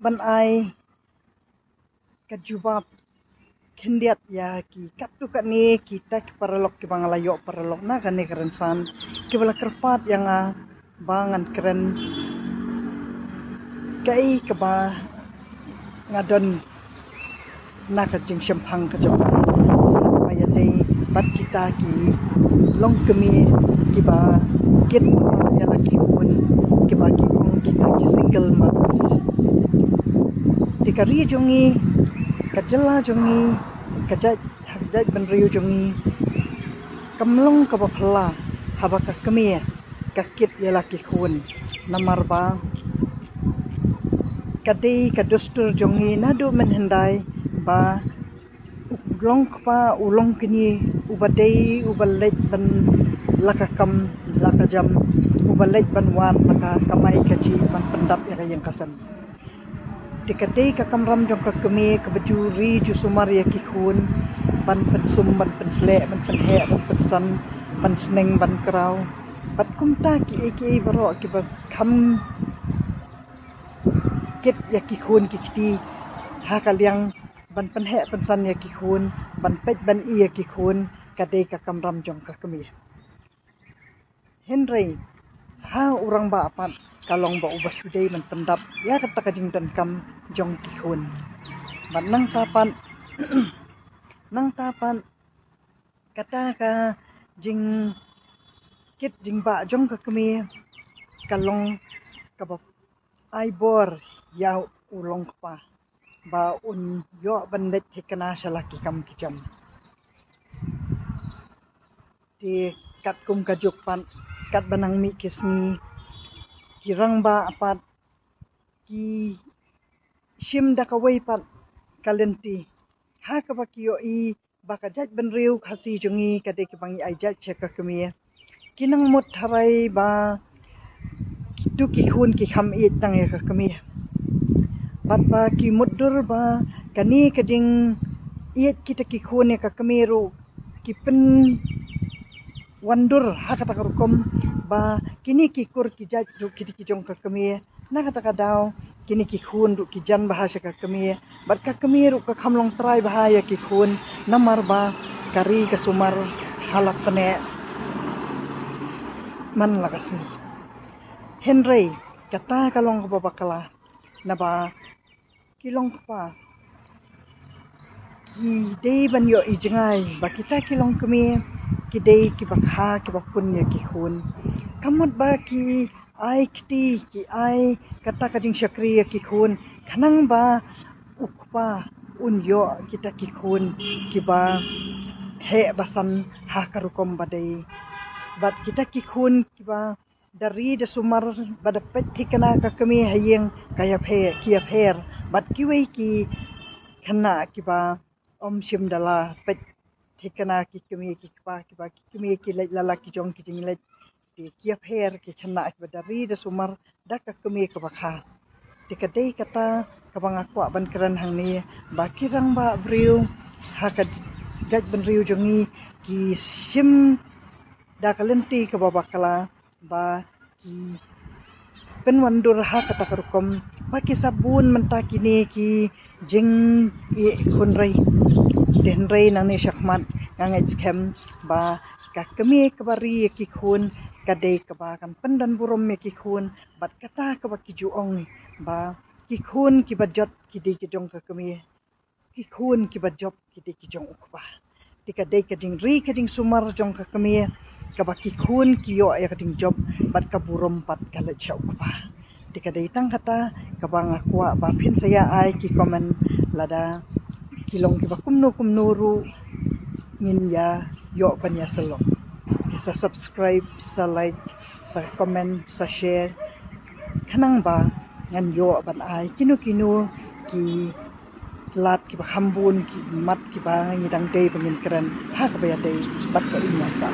ban ai kajubab kendiat ya ki katu kat ni kita ki paralok ki bangalayok paralok na kan ni kerensan ki bala kerpat yang bangan keren kai ke ba ngadon na ka jing sempang ka jok maya dei bat kita ki long kemi ki ba kit ya laki hun ki ba ki ong kita ki single mothers tikari jongi kajela jongi kajat hajat benriu jongi kamlong ka bapla habaka kemi kakit ya laki hun namar ba kadai kadustur jongi nadu menhendai ba ulong pa ulong kini ubadai ubalet ban lakakam lakajam ubalet ban wan laka kamai kaji ban pendap yang kasan tikadai kakamram jong kakemi kabajuri ju sumar ya kikun ban pensum ban pensle ban penhe ban pensan ban sneng ban krau bat kumta ki baro ki ba kham kit ya kikun kikti ha kaliang ban penhe pensan ya kikun ban pet ban iya kikun kadai kakamram jong kakemi Henry ha urang ba apat kalong ba ubah sudai man pendap ya kata kajing dan kam jong kihun ban nang tapan nang tapan kata ka jing kit jing ba jong kakemi kalong kabab aibor ya ulong pa ba un yo bandet hikana salaki kam kijam di kat kum kajuk pan kat banang mi kisni kirang ba apat ki shim da kawai pat kalenti ha ka ba kiyo i ba ka jat benriu khasi jungi kade ki bangi ai jat cheka kemi kinang mut harai ba kitu ki khun ki kham i tang ya ka kemi bat ba ki mudur ba kani kading iet kita ki khun ya ka kemi ru ki pen wandur ha kata karukom ba kini ki kur ki jat ru ki jong ka kemi na kata kadau kini ki khun ru ki jan bahasa ka kemi bat ka kemi ru ka khamlong trai bahaya ki khun namar ba kari ka sumar halap pene man lagasni Henry kata kalong ka babakala na ba kilong pa ki dei ban yo ijengai ba kita kilong kemi ki dei ki bakha ki bakun ya ki khun kamut ba ki ai kiti ki ai kata kajing syakri ya ki khun kanang ba ukpa unyo kita ki khun ki ba he basan ha karukom badai bat kita ki khun ki ba dari de sumar bada pet tikana ka kami hayeng kaya phe kia pher bat ki wei ki khana ki ba om shim dala pet tikana ki kami ki pa ki ba ki kami ki lala ki jong ki jing le ti kia pher ki khana ki ba dari de sumar dak ka kami ka bakha tikadei kata kabang akwa ban keran hang ni ba kirang ba briu ha ka jaj ban riu jongi ki sim da kalenti ka babakala ba ki penwandur ha kata karukom ba ki sabun menta kini ki jing i khunrai denrai nang ni syakmat ngangai kem ba ka kemi kabari ki khun kadai ka ba kan pendan burom me ki khun bat kata ka ba ki juong ba ki khun ki bajot ki di ki jong ka kemi ki khun ki bajop ki di ki jong ukba tikadai ka jing ri ka jing sumar jong ka kemi ka ba ki khun ki yo ya ka jing job bat ka burom pat ka le chau ukba tikadai tang kata ka ba ngakwa ba phin saya ai ki komen lada kilong ki ba kumnu ru ngin ya yo ban ya selong sa subscribe sa like sa comment sa share kanang ba ngan yo ban ai kinu ki lat ki ba khambun ki mat ki ba ngidang dei bangin keren ha ka ba dei bat ka inna sa